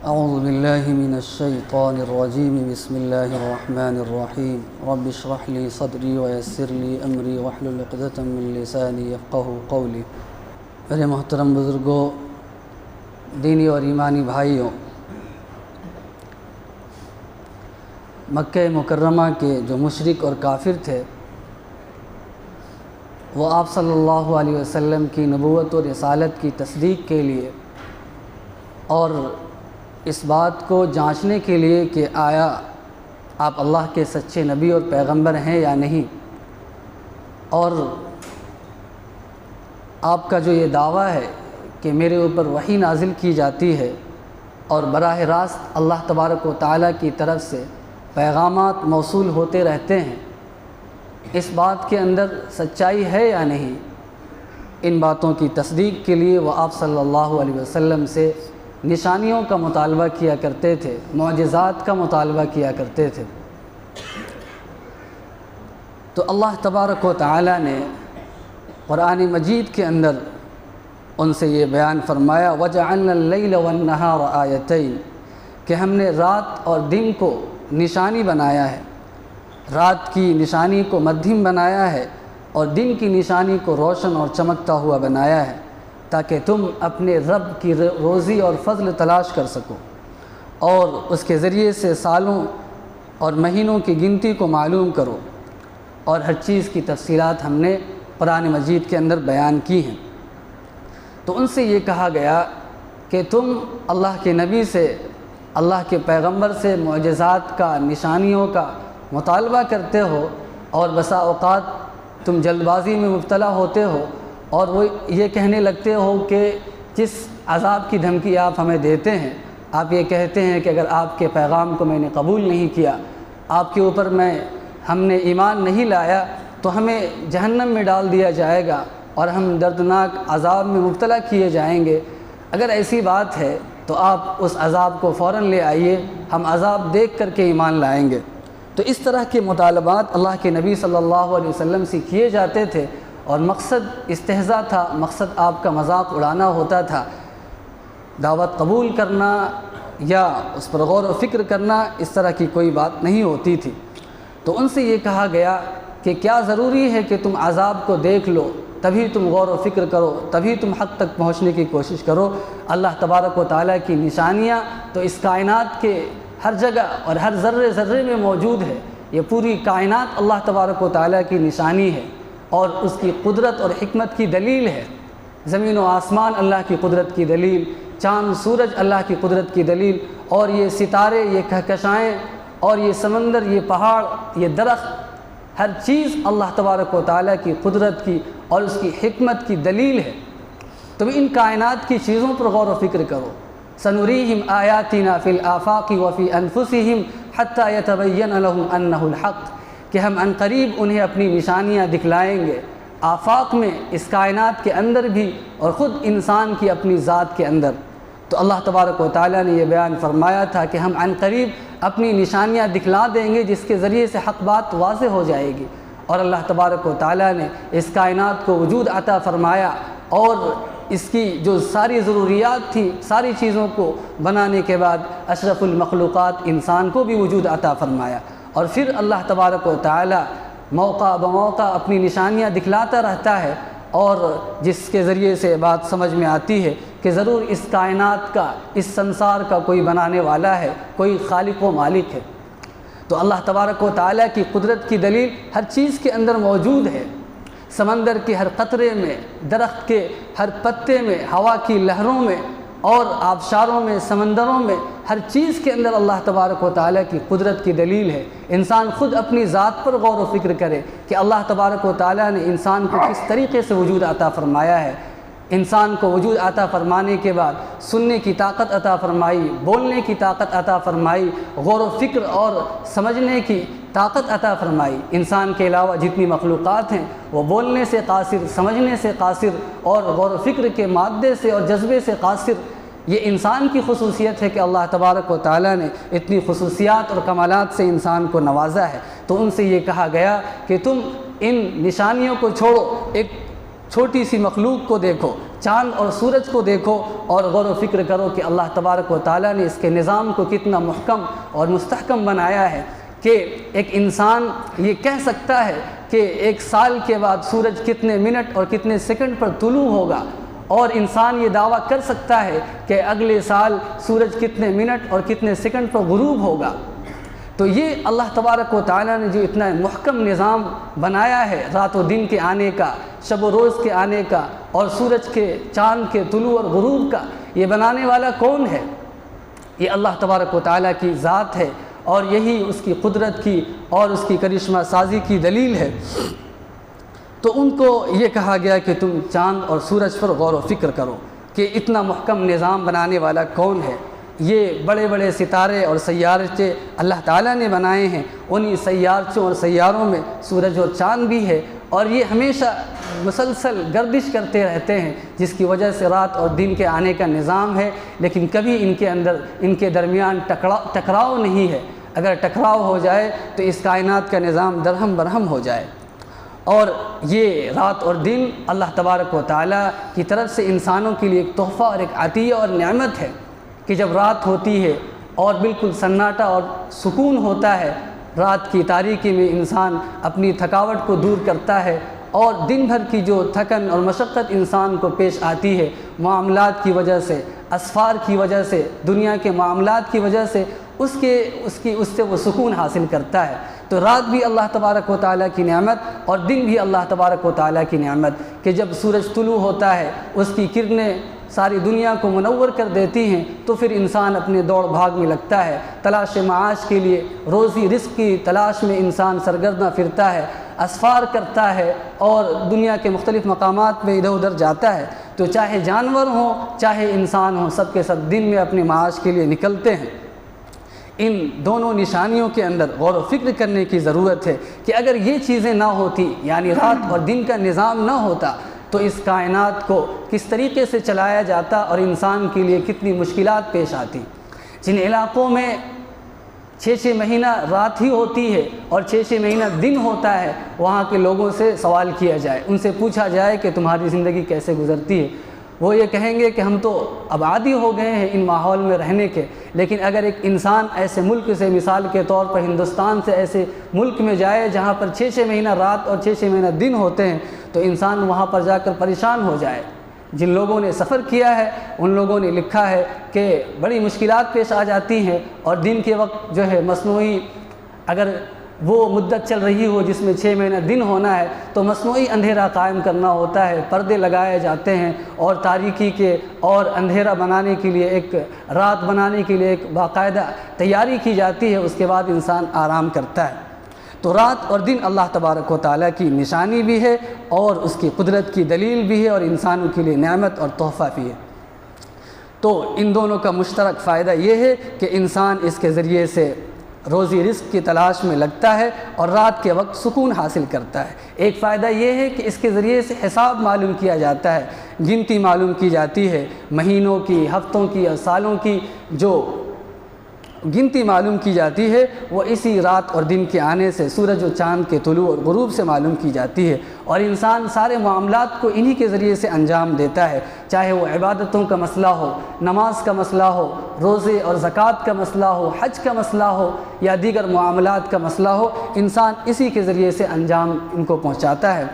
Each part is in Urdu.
اعوذ باللہ من الشیطان الرجیم بسم اللہ الرحمن الرحیم رب اشرح لی صدری ویسر لی امری واحلل عقدۃ من لسانی یفقہوا قولی۔ میرے محترم بزرگوں، دینی اور ایمانی بھائیوں، مکہ مکرمہ کے جو مشرک اور کافر تھے وہ آپ صلی اللہ علیہ وسلم کی نبوت و رسالت کی تصدیق کے لیے اور اس بات کو جانچنے کے لیے کہ آیا آپ اللہ کے سچے نبی اور پیغمبر ہیں یا نہیں، اور آپ کا جو یہ دعویٰ ہے کہ میرے اوپر وحی نازل کی جاتی ہے اور براہ راست اللہ تبارک و تعالیٰ کی طرف سے پیغامات موصول ہوتے رہتے ہیں، اس بات کے اندر سچائی ہے یا نہیں، ان باتوں کی تصدیق کے لیے وہ آپ صلی اللہ علیہ وسلم سے نشانیوں کا مطالبہ کیا کرتے تھے، معجزات کا مطالبہ کیا کرتے تھے۔ تو اللہ تبارک و تعالیٰ نے قرآن مجید کے اندر ان سے یہ بیان فرمایا وَجَعَلْنَا اللَّيْلَ وَالنَّهَارَ آیَتَيْنِ، کہ ہم نے رات اور دن کو نشانی بنایا ہے، رات کی نشانی کو مدھم بنایا ہے اور دن کی نشانی کو روشن اور چمکتا ہوا بنایا ہے، تاکہ تم اپنے رب کی روزی اور فضل تلاش کر سکو اور اس کے ذریعے سے سالوں اور مہینوں کی گنتی کو معلوم کرو، اور ہر چیز کی تفصیلات ہم نے قرآن مجید کے اندر بیان کی ہیں۔ تو ان سے یہ کہا گیا کہ تم اللہ کے نبی سے، اللہ کے پیغمبر سے معجزات کا، نشانیوں کا مطالبہ کرتے ہو، اور بسا اوقات تم جلد بازی میں مبتلا ہوتے ہو اور وہ یہ کہنے لگتے ہو کہ جس عذاب کی دھمکی آپ ہمیں دیتے ہیں، آپ یہ کہتے ہیں کہ اگر آپ کے پیغام کو میں نے قبول نہیں کیا، آپ کے اوپر ہم نے ایمان نہیں لایا تو ہمیں جہنم میں ڈال دیا جائے گا اور ہم دردناک عذاب میں مبتلا کیے جائیں گے۔ اگر ایسی بات ہے تو آپ اس عذاب کو فوراً لے آئیے، ہم عذاب دیکھ کر کے ایمان لائیں گے۔ تو اس طرح کے مطالبات اللہ کے نبی صلی اللہ علیہ وسلم سے کیے جاتے تھے، اور مقصد استہزاء تھا، مقصد آپ کا مذاق اڑانا ہوتا تھا۔ دعوت قبول کرنا یا اس پر غور و فکر کرنا اس طرح کی کوئی بات نہیں ہوتی تھی۔ تو ان سے یہ کہا گیا کہ کیا ضروری ہے کہ تم عذاب کو دیکھ لو تبھی تم غور و فکر کرو، تبھی تم حق تک پہنچنے کی کوشش کرو؟ اللہ تبارک و تعالیٰ کی نشانیاں تو اس کائنات کے ہر جگہ اور ہر ذرے ذرے میں موجود ہے۔ یہ پوری کائنات اللہ تبارک و تعالیٰ کی نشانی ہے اور اس کی قدرت اور حکمت کی دلیل ہے۔ زمین و آسمان اللہ کی قدرت کی دلیل، چاند سورج اللہ کی قدرت کی دلیل، اور یہ ستارے، یہ کہکشائیں، اور یہ سمندر، یہ پہاڑ، یہ درخت، ہر چیز اللہ تبارک و تعالیٰ کی قدرت کی اور اس کی حکمت کی دلیل ہے۔ تم ان کائنات کی چیزوں پر غور و فکر کرو۔ سنریہم آیاتنا فی الآفاق وفی انفسہم حتی یتبین لہم انہ الحق، کہ ہم عنقریب انہیں اپنی نشانیاں دکھلائیں گے، آفاق میں، اس کائنات کے اندر بھی، اور خود انسان کی اپنی ذات کے اندر۔ تو اللہ تبارک و تعالیٰ نے یہ بیان فرمایا تھا کہ ہم عنقریب اپنی نشانیاں دکھلا دیں گے جس کے ذریعے سے حق بات واضح ہو جائے گی، اور اللہ تبارک و تعالیٰ نے اس کائنات کو وجود عطا فرمایا، اور اس کی جو ساری ضروریات تھیں، ساری چیزوں کو بنانے کے بعد اشرف المخلوقات انسان کو بھی وجود عطا فرمایا، اور پھر اللہ تبارک و تعالیٰ موقع بموقع اپنی نشانیاں دکھلاتا رہتا ہے، اور جس کے ذریعے سے بات سمجھ میں آتی ہے کہ ضرور اس کائنات کا، اس سنسار کا کوئی بنانے والا ہے، کوئی خالق و مالک ہے۔ تو اللہ تبارک و تعالیٰ کی قدرت کی دلیل ہر چیز کے اندر موجود ہے۔ سمندر کے ہر قطرے میں، درخت کے ہر پتے میں، ہوا کی لہروں میں، اور آبشاروں میں، سمندروں میں، ہر چیز کے اندر اللہ تبارک و تعالیٰ کی قدرت کی دلیل ہے۔ انسان خود اپنی ذات پر غور و فکر کرے کہ اللہ تبارک و تعالیٰ نے انسان کو کس طریقے سے وجود عطا فرمایا ہے۔ انسان کو وجود عطا فرمانے کے بعد سننے کی طاقت عطا فرمائی، بولنے کی طاقت عطا فرمائی، غور و فکر اور سمجھنے کی طاقت عطا فرمائی۔ انسان کے علاوہ جتنی مخلوقات ہیں وہ بولنے سے قاصر، سمجھنے سے قاصر، اور غور و فکر کے مادے سے اور جذبے سے قاصر۔ یہ انسان کی خصوصیت ہے کہ اللہ تبارک و تعالیٰ نے اتنی خصوصیات اور کمالات سے انسان کو نوازا ہے۔ تو ان سے یہ کہا گیا کہ تم ان نشانیوں کو چھوڑو، ایک چھوٹی سی مخلوق کو دیکھو چاند اور سورج کو دیکھو اور غور و فکر کرو کہ اللہ تبارک و تعالیٰ نے اس کے نظام کو کتنا محکم اور مستحکم بنایا ہے کہ ایک انسان یہ کہہ سکتا ہے کہ ایک سال کے بعد سورج کتنے منٹ اور کتنے سیکنڈ پر طلوع ہوگا، اور انسان یہ دعویٰ کر سکتا ہے کہ اگلے سال سورج کتنے منٹ اور کتنے سیکنڈ پر غروب ہوگا۔ تو یہ اللہ تبارک و تعالیٰ نے جو اتنا محکم نظام بنایا ہے رات و دن کے آنے کا، شب و روز کے آنے کا، اور سورج کے چاند کے طلوع اور غروب کا، یہ بنانے والا کون ہے؟ یہ اللہ تبارک و تعالیٰ کی ذات ہے، اور یہی اس کی قدرت کی اور اس کی کرشمہ سازی کی دلیل ہے۔ تو ان کو یہ کہا گیا کہ تم چاند اور سورج پر غور و فکر کرو کہ اتنا محکم نظام بنانے والا کون ہے۔ یہ بڑے بڑے ستارے اور سیارچے اللہ تعالیٰ نے بنائے ہیں، انہی سیارچوں اور سیاروں میں سورج اور چاند بھی ہے، اور یہ ہمیشہ مسلسل گردش کرتے رہتے ہیں، جس کی وجہ سے رات اور دن کے آنے کا نظام ہے، لیکن کبھی ان کے درمیان ٹکراؤ نہیں ہے۔ اگر ٹکراؤ ہو جائے تو اس کائنات کا نظام درہم برہم ہو جائے۔ اور یہ رات اور دن اللہ تبارک و تعالیٰ کی طرف سے انسانوں کے لیے ایک تحفہ اور ایک عطیہ اور نعمت ہے کہ جب رات ہوتی ہے اور بالکل سناٹا اور سکون ہوتا ہے، رات کی تاریکی میں انسان اپنی تھکاوٹ کو دور کرتا ہے، اور دن بھر کی جو تھکن اور مشقت انسان کو پیش آتی ہے معاملات کی وجہ سے، اسفار کی وجہ سے، دنیا کے معاملات کی وجہ سے، اس سے وہ سکون حاصل کرتا ہے۔ تو رات بھی اللہ تبارک و تعالیٰ کی نعمت اور دن بھی اللہ تبارک و تعالیٰ کی نعمت کہ جب سورج طلوع ہوتا ہے اس کی کرنیں ساری دنیا کو منور کر دیتی ہیں، تو پھر انسان اپنے دوڑ بھاگ میں لگتا ہے، تلاش معاش کے لیے، روزی رزق کی تلاش میں انسان سرگرداں پھرتا ہے، اسفار کرتا ہے اور دنیا کے مختلف مقامات میں ادھر ادھر جاتا ہے۔ تو چاہے جانور ہوں چاہے انسان ہوں، سب کے سب دن میں اپنے معاش کے لیے نکلتے ہیں۔ ان دونوں نشانیوں کے اندر غور و فکر کرنے کی ضرورت ہے کہ اگر یہ چیزیں نہ ہوتی، یعنی رات اور دن کا نظام نہ ہوتا، تو اس کائنات کو کس طریقے سے چلایا جاتا اور انسان کے لیے کتنی مشکلات پیش آتی۔ جن علاقوں میں 6 مہینہ رات ہی ہوتی ہے اور 6 مہینہ دن ہوتا ہے، وہاں کے لوگوں سے سوال کیا جائے، ان سے پوچھا جائے کہ تمہاری زندگی کیسے گزرتی ہے، وہ یہ کہیں گے کہ ہم تو اب عادی ہو گئے ہیں ان ماحول میں رہنے کے۔ لیکن اگر ایک انسان ایسے ملک سے، مثال کے طور پر ہندوستان سے ایسے ملک میں جائے جہاں پر 6 مہینہ رات اور 6 مہینہ دن ہوتے ہیں، تو انسان وہاں پر جا کر پریشان ہو جائے۔ جن لوگوں نے سفر کیا ہے ان لوگوں نے لکھا ہے کہ بڑی مشکلات پیش آ جاتی ہیں، اور دن کے وقت جو ہے مصنوعی، اگر وہ مدت چل رہی ہو جس میں 6 مہینہ دن ہونا ہے تو مصنوعی اندھیرا قائم کرنا ہوتا ہے، پردے لگائے جاتے ہیں، اور تاریکی کے اور اندھیرا بنانے کے لیے، ایک رات بنانے کے لیے ایک باقاعدہ تیاری کی جاتی ہے، اس کے بعد انسان آرام کرتا ہے۔ تو رات اور دن اللہ تبارک و تعالیٰ کی نشانی بھی ہے اور اس کی قدرت کی دلیل بھی ہے، اور انسانوں کے لیے نعمت اور تحفہ بھی ہے۔ تو ان دونوں کا مشترک فائدہ یہ ہے کہ انسان اس کے ذریعے سے روزی رزق کی تلاش میں لگتا ہے اور رات کے وقت سکون حاصل کرتا ہے۔ ایک فائدہ یہ ہے کہ اس کے ذریعے سے حساب معلوم کیا جاتا ہے، گنتی معلوم کی جاتی ہے، مہینوں کی، ہفتوں کی اور سالوں کی جو گنتی معلوم کی جاتی ہے وہ اسی رات اور دن کے آنے سے، سورج و چاند کے طلوع اور غروب سے معلوم کی جاتی ہے، اور انسان سارے معاملات کو انہی کے ذریعے سے انجام دیتا ہے، چاہے وہ عبادتوں کا مسئلہ ہو، نماز کا مسئلہ ہو، روزے اور زکوٰۃ کا مسئلہ ہو، حج کا مسئلہ ہو، یا دیگر معاملات کا مسئلہ ہو، انسان اسی کے ذریعے سے انجام ان کو پہنچاتا ہے۔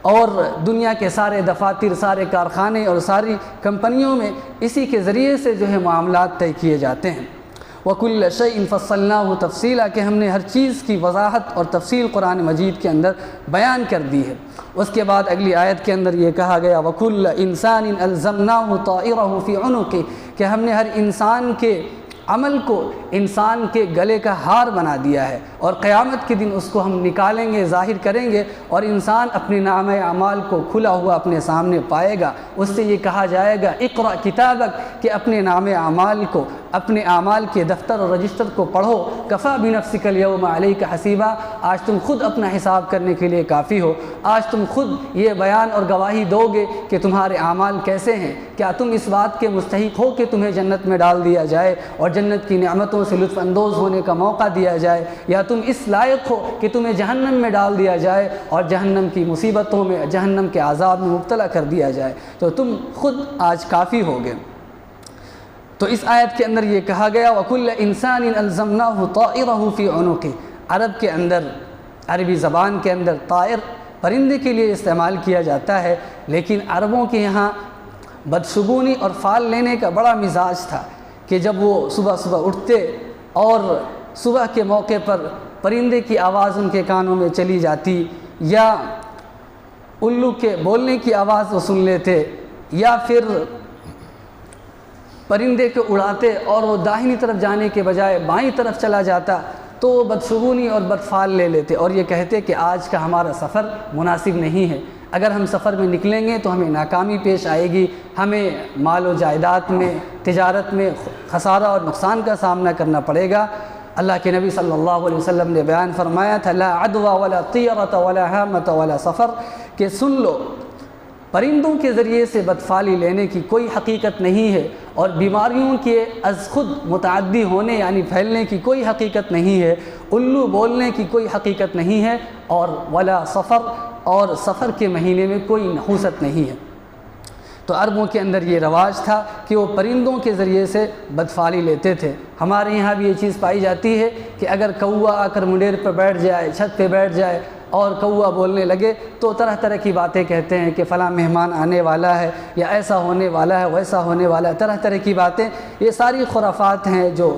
اور دنیا کے سارے دفاتر، سارے کارخانے اور ساری کمپنیوں میں اسی کے ذریعے سے جو ہے معاملات طے کیے جاتے ہیں۔ وَكُلَّ شَيْءٍ فَصَّلْنَاهُ تَفْصِيلًا کہ ہم نے ہر چیز کی وضاحت اور تفصیل قرآن مجید کے اندر بیان کر دی ہے۔ اس کے بعد اگلی آیت کے اندر یہ کہا گیا وَكُلَّ إِنسَانٍ أَلْزَمْنَاهُ طَائِرَهُ فِي عُنُقِهِ کہ ہم نے ہر انسان کے عمل کو انسان کے گلے کا ہار بنا دیا ہے، اور قیامت کے دن اس کو ہم نکالیں گے، ظاہر کریں گے، اور انسان اپنے نامہ اعمال کو کھلا ہوا اپنے سامنے پائے گا۔ اس سے یہ کہا جائے گا اقرأ کتابک کہ اپنے نامہ اعمال کو، اپنے اعمال کے دفتر اور رجسٹر کو پڑھو، کفا بنفسک اليوم علیک حسیبا، آج تم خود اپنا حساب کرنے کے لیے کافی ہو، آج تم خود یہ بیان اور گواہی دو گے کہ تمہارے اعمال کیسے ہیں، کیا تم اس بات کے مستحق ہو کہ تمہیں جنت میں ڈال دیا جائے اور جنت کی نعمتوں سے لطف اندوز ہونے کا موقع دیا جائے، یا تم اس لائق ہو کہ تمہیں جہنم میں ڈال دیا جائے اور جہنم کی مصیبتوں میں، جہنم کے عذاب میں مبتلا کر دیا جائے، تو تم خود آج کافی ہوگے۔ تو اس آیت کے اندر یہ کہا گیا وَكُلَّ إِنسَانٍ أَلْزَمْنَاهُ طَائِرَهُ فِي عُنُقِهِ۔ عرب کے اندر، عربی زبان کے اندر طائر پرندے کے لیے استعمال کیا جاتا ہے، لیکن عربوں کے یہاں بدشگونی اور فال لینے کا بڑا مزاج تھا کہ جب وہ صبح صبح اٹھتے اور صبح کے موقع پر پرندے کی آواز ان کے کانوں میں چلی جاتی، یا الو کے بولنے کی آواز وہ سن لیتے، یا پھر پرندے کو اڑاتے اور وہ داہنی طرف جانے کے بجائے بائیں طرف چلا جاتا، تو وہ بدشگونی اور بدفال لے لیتے اور یہ کہتے کہ آج کا ہمارا سفر مناسب نہیں ہے، اگر ہم سفر میں نکلیں گے تو ہمیں ناکامی پیش آئے گی، ہمیں مال و جائیداد میں، تجارت میں خسارہ اور نقصان کا سامنا کرنا پڑے گا۔ اللہ کے نبی صلی اللہ علیہ وسلم نے بیان فرمایا تھا لا عدوى ولا طیرۃ ولا حامۃ ولا سفر، کہ سن لو پرندوں کے ذریعے سے بدفالی لینے کی کوئی حقیقت نہیں ہے، اور بیماریوں کے از خود متعدی ہونے یعنی پھیلنے کی کوئی حقیقت نہیں ہے، الو بولنے کی کوئی حقیقت نہیں ہے، اور ولا سفر، اور سفر کے مہینے میں کوئی نحوست نہیں ہے۔ تو عربوں کے اندر یہ رواج تھا کہ وہ پرندوں کے ذریعے سے بدفالی لیتے تھے۔ ہمارے یہاں بھی یہ چیز پائی جاتی ہے کہ اگر کوا آ کر منڈیر پر بیٹھ جائے، چھت پہ بیٹھ جائے اور کوا بولنے لگے تو طرح طرح کی باتیں کہتے ہیں کہ فلاں مہمان آنے والا ہے، یا ایسا ہونے والا ہے، ویسا ہونے والا ہے، طرح طرح کی باتیں۔ یہ ساری خرافات ہیں جو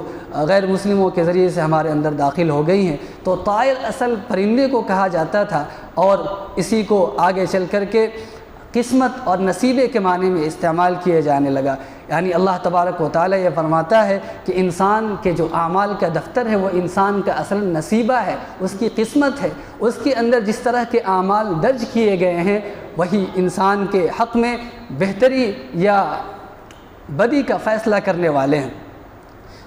غیر مسلموں کے ذریعے سے ہمارے اندر داخل ہو گئی ہیں۔ تو طائر اصل پرندے کو کہا جاتا تھا، اور اسی کو آگے چل کر کے قسمت اور نصیبے کے معنی میں استعمال کیے جانے لگا۔ یعنی اللہ تبارک و تعالیٰ یہ فرماتا ہے کہ انسان کے جو اعمال کا دفتر ہے وہ انسان کا اصل نصیبہ ہے، اس کی قسمت ہے، اس کے اندر جس طرح کے اعمال درج کیے گئے ہیں وہی انسان کے حق میں بہتری یا بدی کا فیصلہ کرنے والے ہیں۔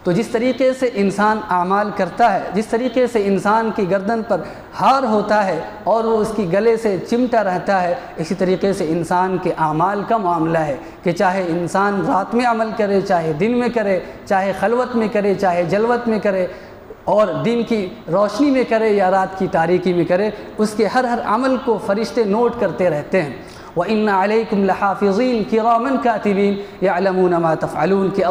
تو جس طریقے سے انسان اعمال کرتا ہے، جس طریقے سے انسان کی گردن پر ہار ہوتا ہے اور وہ اس کی گلے سے چمٹا رہتا ہے، اسی طریقے سے انسان کے اعمال کا معاملہ ہے کہ چاہے انسان رات میں عمل کرے، چاہے دن میں کرے، چاہے خلوت میں کرے، چاہے جلوت میں کرے، اور دن کی روشنی میں کرے یا رات کی تاریکی میں کرے، اس کے ہر عمل کو فرشتے نوٹ کرتے رہتے ہیں۔ وَإِنَّ عَلَيْكُمْ لَحَافِظِينَ كِرَامًا كَاتِبِينَ يَعْلَمُونَ مَا تَفْعَلُونَ کہ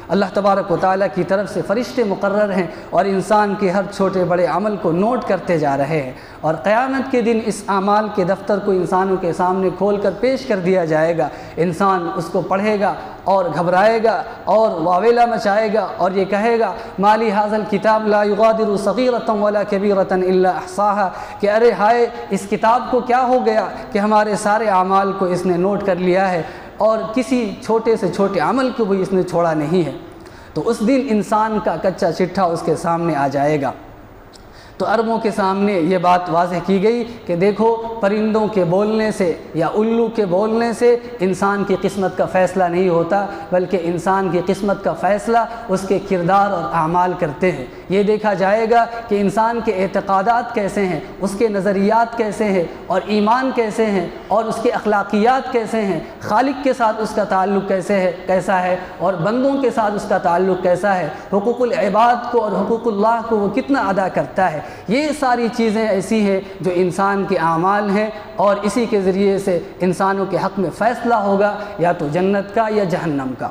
اللہ تبارک و تعالیٰ کی طرف سے فرشتے مقرر ہیں اور انسان کے ہر چھوٹے بڑے عمل کو نوٹ کرتے جا رہے ہیں، اور قیامت کے دن اس اعمال کے دفتر کو انسانوں کے سامنے کھول کر پیش کر دیا جائے گا۔ انسان اس کو پڑھے گا اور گھبرائے گا اور واویلا مچائے گا اور یہ کہے گا مالی ھذا الکتاب لا یغادر صغیرۃ ولا کبیرۃ الا احصاها، کہ ارے ہائے اس کتاب کو کیا ہو گیا کہ ہمارے سارے اعمال کو اس نے نوٹ کر لیا ہے اور کسی چھوٹے سے چھوٹے عمل کو بھی اس نے چھوڑا نہیں ہے۔ تو اس دن انسان کا کچا چٹھا اس کے سامنے آ جائے گا۔ تو عربوں کے سامنے یہ بات واضح کی گئی کہ دیکھو پرندوں کے بولنے سے یا الو کے بولنے سے انسان کی قسمت کا فیصلہ نہیں ہوتا، بلکہ انسان کی قسمت کا فیصلہ اس کے کردار اور اعمال کرتے ہیں۔ یہ دیکھا جائے گا کہ انسان کے اعتقادات کیسے ہیں، اس کے نظریات کیسے ہیں، اور ایمان کیسے ہیں، اور اس کے اخلاقیات کیسے ہیں، خالق کے ساتھ اس کا تعلق کیسا ہے، اور بندوں کے ساتھ اس کا تعلق کیسا ہے، حقوق العباد کو اور حقوق اللہ کو وہ کتنا ادا کرتا ہے۔ یہ ساری چیزیں ایسی ہیں جو انسان کے اعمال ہیں، اور اسی کے ذریعے سے انسانوں کے حق میں فیصلہ ہوگا یا تو جنت کا یا جہنم کا۔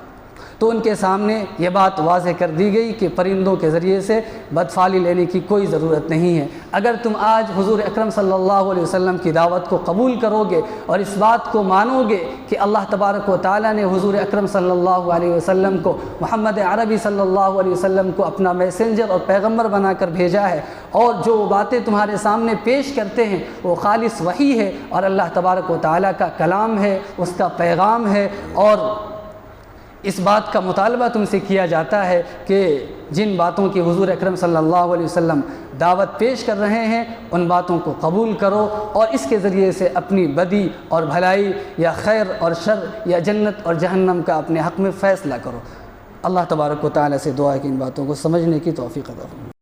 تو ان کے سامنے یہ بات واضح کر دی گئی کہ پرندوں کے ذریعے سے بدفالی لینے کی کوئی ضرورت نہیں ہے۔ اگر تم آج حضور اکرم صلی اللہ علیہ وسلم کی دعوت کو قبول کرو گے اور اس بات کو مانو گے کہ اللہ تبارک و تعالیٰ نے حضور اکرم صلی اللہ علیہ وسلم کو، محمد عربی صلی اللہ علیہ وسلم کو اپنا میسنجر اور پیغمبر بنا کر بھیجا ہے، اور جو باتیں تمہارے سامنے پیش کرتے ہیں وہ خالص وحی ہے اور اللہ تبارک و تعالیٰ کا کلام ہے، اس کا پیغام ہے، اور اس بات کا مطالبہ تم سے کیا جاتا ہے کہ جن باتوں کی حضور اکرم صلی اللہ علیہ وسلم دعوت پیش کر رہے ہیں ان باتوں کو قبول کرو، اور اس کے ذریعے سے اپنی بدی اور بھلائی یا خیر اور شر یا جنت اور جہنم کا اپنے حق میں فیصلہ کرو۔ اللہ تبارک و تعالیٰ سے دعا ہے کہ ان باتوں کو سمجھنے کی توفیق عطا فرمائے۔